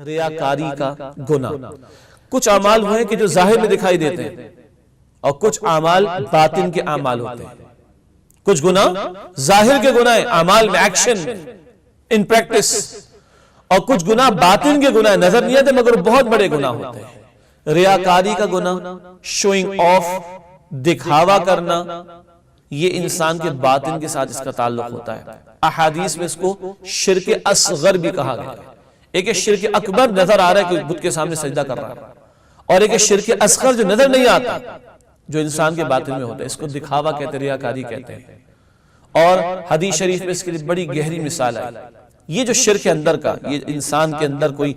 ریاکاری کا گناہ۔ کچھ اعمال وہ ہیں کہ جو ظاہر میں دکھائی دیتے ہیں اور کچھ اعمال باطن کے اعمال ہوتے ہیں۔ کچھ گناہ ظاہر کے گناہ اعمال میں، ایکشن میں، ان پریکٹس، اور کچھ گناہ باطن کے گناہ نظر نہیں آتے مگر بہت بڑے گناہ ہوتے ہیں۔ ریاکاری کا گناہ، شوئنگ آف، دکھاوا کرنا، یہ انسان کے باطن کے ساتھ اس کا تعلق ہوتا ہے۔ احادیث میں اس کو شرک اصغر بھی کہا گیا ہے۔ ایک ہے شرک اکبر، نظر آ رہا ہے کہ بت کے سامنے سجدہ کر رہا ہے، اور ایک ہے شرک اصغر جو نظر نہیں آتا، جو انسان کے باطن میں ہوتا ہے، اس کو دکھاوا کہتے ہیں، ریاکاری کہتے ہیں۔ اور حدیث شریف میں اس کے لیے بڑی گہری مثال ہے۔ یہ جو شرک اندر کا، یہ انسان کے اندر کوئی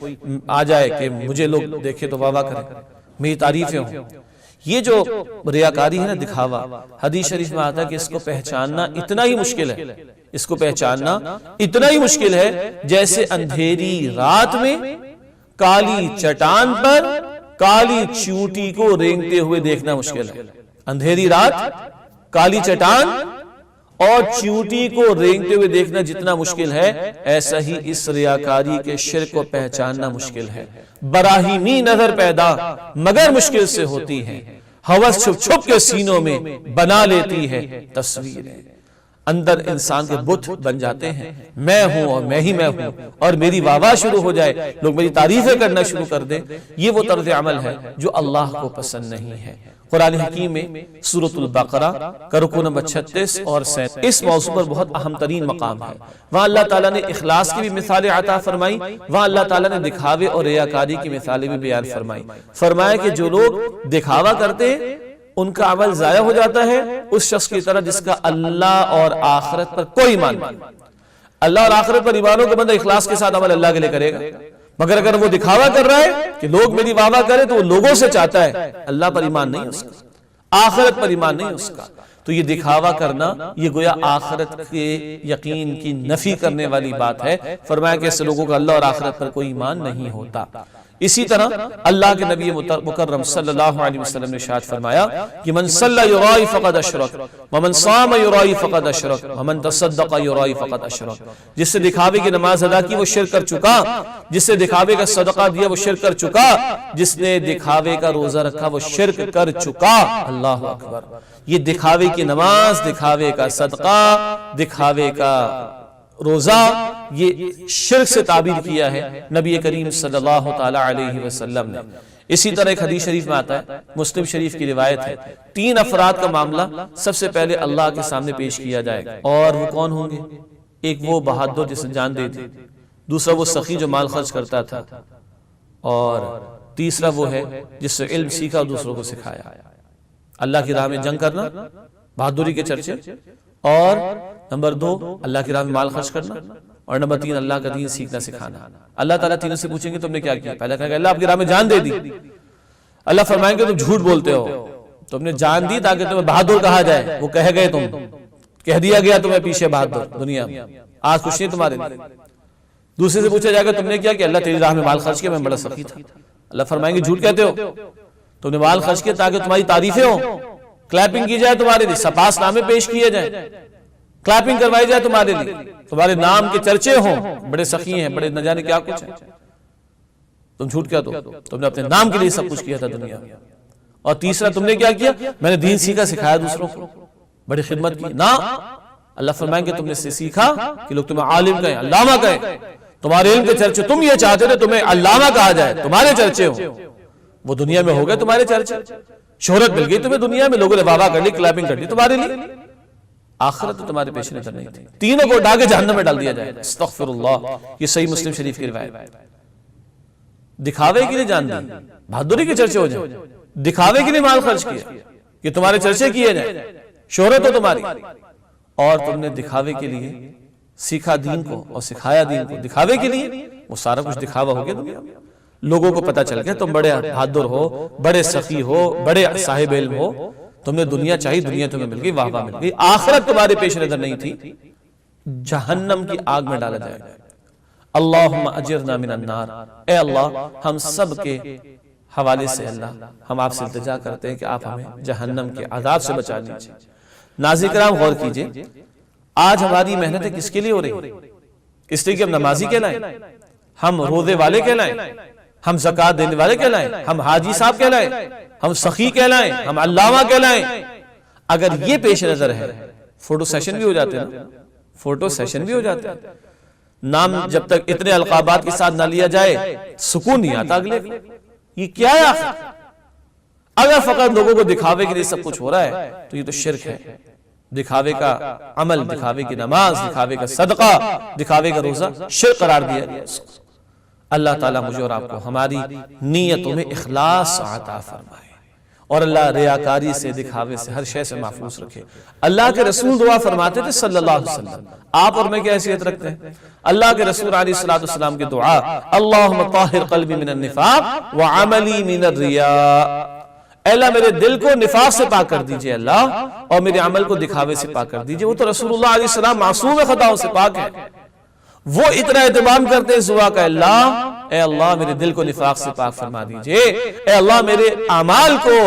آ جائے کہ مجھے لوگ دیکھے تو واہ واہ کریں، میری تعریفیں ہوں، یہ جو ریاکاری ہے نا، دکھاوا، حدیث شریف میں آتا ہے کہ اس کو پہچاننا اتنا ہی مشکل ہے، اس کو پہچاننا اتنا ہی مشکل ہے جیسے اندھیری رات میں کالی چٹان پر کالی چیونٹی کو رینگتے ہوئے دیکھنا مشکل ہے۔ اندھیری رات، کالی چٹان اور چیونٹی کو رینگتے ہوئے دیکھنا جتنا مشکل ہے، ایسا ہی اس ریاکاری کے شرک کو پہچاننا مشکل ہے۔ براہیمی نظر پیدا مگر مشکل سے ہوتی ہے، ہوس چھپ چھپ کے سینوں میں بنا لیتی ہے تصویریں۔ اندر انسان کے بت بن جاتے ہیں، میں ہوں اور میں ہی میں ہوں، اور میری واہ واہ شروع ہو جائے، لوگ میری تعریفیں کرنا شروع کر دیں۔ یہ وہ طرز عمل ہے جو اللہ کو پسند نہیں ہے۔ قرآن حکیم میں سورۃ البقرہ کا رکوع نمبر 36 اور 37 اس موضوع پر بہت اہم ترین مقام ہے۔ وہاں اللہ تعالیٰ نے اخلاص کی بھی مثالیں عطا فرمائی، وہاں اللہ تعالیٰ نے دکھاوے اور ریاکاری کی مثالیں بھی بیان فرمائی۔ فرمایا کہ جو لوگ دکھاوا کرتے ہیں ان کا عمل ضائع ہو جاتا ہے اس شخص کی طرح جس کا اللہ اور آخرت پر کوئی ایمان نہیں۔ اللہ اور آخرت پر ایمانوں کا بندہ اخلاص کے ساتھ عمل اللہ کے لیے کرے گا، مگر اگر وہ دکھاوا کر رہا ہے کہ لوگ میری واہ واہ کریں تو وہ لوگوں سے چاہتا ہے، اللہ پر ایمان نہیں اس کا، آخرت پر ایمان نہیں اس کا۔ تو یہ دکھاوا کرنا یہ گویا آخرت کے یقین کی نفی کرنے والی بات ہے۔ فرمایا کہ ایسے لوگوں کا اللہ اور آخرت پر کوئی ایمان نہیں ہوتا۔ اسی طرح اللہ کے نبی مکرم صلی اللہ علیہ وسلم نے ارشاد فرمایا کہ من صلی یرائی فقد اشرک ومن صام یرائی فقد اشرک ومن تصدق یرائی فقد اشرک۔ جس سے دکھاوے کی نماز ادا کی وہ شرک کر چکا، جس سے دکھاوے کا صدقہ دیا وہ شرک کر چکا، جس نے دکھاوے کا روزہ رکھا وہ شرک کر چکا۔ اللہ اکبر۔ یہ دکھاوے کی نماز، دکھاوے کا صدقہ، دکھاوے کا روزہ، یہ شرک سے تعبیر کیا ہے نبی کریم صلی اللہ تعالی علیہ وسلم نے۔ اسی طرح ایک حدیث شریف میں آتا ہے، مسلم شریف کی روایت ہے، 3 افراد کا معاملہ سب سے پہلے اللہ کے سامنے پیش کیا جائے گا، اور وہ کون ہوں گے؟ ایک وہ بہادر جس نے جان دے دی، دوسرا وہ سخی جو مال خرچ کرتا تھا، اور تیسرا وہ ہے جس سے علم سیکھا اور دوسروں کو سکھایا۔ اللہ کی راہ میں جنگ کرنا، بہادری کے چرچے، اور نمبر 2 اللہ کی راہ میں مال خرچ کرنا، اور نمبر 3 اللہ کا دین سیکھنا سکھانا۔ اللہ تعالیٰ تینوں سے پوچھیں گے تم نے کیا کیا؟ پہلا کہا کہ اللہ آپ کی راہ میں جان دے دی۔ اللہ فرمائیں گے تم جھوٹ بولتے ہو، تم نے جان دی تاکہ تمہیں بہادر کہا جائے، وہ کہہ گئے، تم کہہ دیا گیا تمہیں پیچھے بہادر دنیا میں، آج کچھ نہیں تمہارے لیے۔ دوسرے سے پوچھا جائے گا تم نے کیا کہ اللہ تیری راہ میں مال خرچ کیا، میں بڑا سخی تھا۔ اللہ فرمائیں گے جھوٹ کہتے ہو، تم نے مال خرچ کیا تاکہ تمہاری تعریفیں ہوں، کلیپنگ کی جائے تمہارے لیے، سپاس نامے پیش کیے جائیں، کلیپنگ کروائی جائے تمہارے لیے، تمہارے نام کے چرچے ہوں، بڑے سخی ہیں، بڑے نہ جانے کیا کچھ ہے۔ تم جھوٹ کیا تم نے اپنے نام کے لیے سب کچھ کیا تھا دنیا میں۔ اور تیسرا تم نے کیا کیا؟ میں نے دین سیکھا سکھایا دوسروں کو، بڑی خدمت کی نا۔ اللہ فرمائیں گے تم نے سیکھا کہ لوگ تمہیں عالم کہیں، علامہ کہیں، تمہارے علم کے چرچے، تم یہ چاہتے تھے تمہیں علامہ کہا جائے، تمہارے چرچے ہوں، وہ دنیا میں ہو گئے تمہارے چرچے، شہرت مل گئی تمہیں دنیا میں، لوگوں نے واہ واہ کر لی، کلیپنگ کر لی تمہارے لیے، آخرت تو تمہارے پیش نظر نہیں تھی۔ تینوں کو اٹھا کے جہنم میں ڈال دیا جائے، استغفر اللہ۔ یہ صحیح مسلم شریف کی روایت۔ دکھاوے کے لیے جان دی، بہادری کے چرچے ہو جائیں، دکھاوے کے لیے مال خرچ کیا کہ تمہارے چرچے کیے جائیں، شہرت ہو تمہاری، اور تم نے دکھاوے کے لیے سیکھا دین کو اور سکھایا دین کو، دکھاوے کے لیے وہ سارا کچھ دکھاوا ہو گیا دنیا میں، لوگوں کو پتہ چل گیا تم بڑے بہادر ہو، بڑے سخی ہو، بڑے صاحب علم ہو، تم نے دنیا چاہی، دنیا تمہیں مل گئی، واہ واہ مل گئی، آخرت تمہارے پیش نظر نہیں تھی، جہنم کی آگ میں ڈالا جائے گا۔ اللہم اجرنا من النار، اے اللہ ہم سب کے حوالے سے اللہ ہم آپ سے التجا کرتے ہیں کہ آپ ہمیں جہنم کے عذاب سے بچا لیجیے۔ ناظرین کرام غور کیجئے، آج ہماری محنتیں کس کے لیے ہو رہی ہیں؟ اس لیے کہ ہم نمازی کہلائیں؟ ہم روزے والے کہلائیں، ہم زکوٰۃ دینے والے کہلائیں، ہم حاجی صاحب کہلائیں، ہم سخی کہلائیں، ہم علامہ کہلائیں، اگر یہ پیش نظر ہے، فوٹو سیشن بھی ہو جاتے ہیں، فوٹو سیشن بھی ہو جاتے ہیں، نام جب تک اتنے القابات کے ساتھ نہ لیا جائے سکون نہیں آتا اگلے، یہ کیا ہے آخر؟ اگر فقط لوگوں کو دکھاوے کے لیے سب کچھ ہو رہا ہے تو یہ تو شرک ہے، دکھاوے کا عمل، دکھاوے کی نماز، دکھاوے کا صدقہ، دکھاوے کا روزہ شرک قرار دیا گیا۔ اللہ تعالیٰ مجھے اور آپ کو ہماری نیتوں میں اخلاص عطا فرمائے، اور اللہ ریاکاری سے، دکھاوے سے، ہر شے سے محفوظ رکھے۔ اللہ کے رسول دعا فرماتے تھے صلی اللہ علیہ وسلم، آپ اور میں کیا حیثیت رکھتے ہیں؟ اللہ کے رسول علیہ السلام کی دعا، اللہم طاہر قلبی من النفاق وعملی من الریاء، اے اللہ میرے دل کو نفاق سے پاک کر دیجئے اللہ، اور میرے عمل کو دکھاوے سے پاک کر دیجئے۔ وہ تو رسول اللہ علیہ السلام معصوم خطاؤں سے پاک ہے، وہ اتنا اہتمام کرتے ہیں اس دعا کا، اللہ اے اللہ میرے دل کو نفاق سے پاک فرما دیجئے، اے اللہ میرے اعمال کو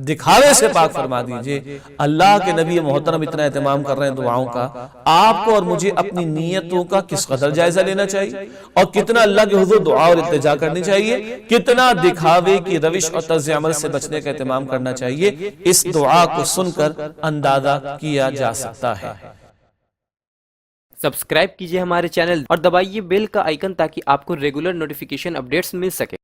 دکھاوے سے پاک فرما دیجئے۔ اللہ کے نبی محترم اتنا اہتمام کر رہے ہیں دعاؤں کا، آپ کو اور مجھے اپنی نیتوں کا کس قدر جائزہ لینا چاہیے، اور کتنا اللہ کے حضور دعا اور التجا کرنی چاہیے، کتنا دکھاوے کی روش اور طرز عمل سے بچنے کا اہتمام کرنا چاہیے، اس دعا کو سن کر اندازہ کیا جا سکتا ہے۔ سبسکرائب کیجئے ہمارے چینل اور دبائیے بیل کا آئیکن تاکہ آپ کو ریگولر نوٹیفیکیشن اپڈیٹس مل سکے۔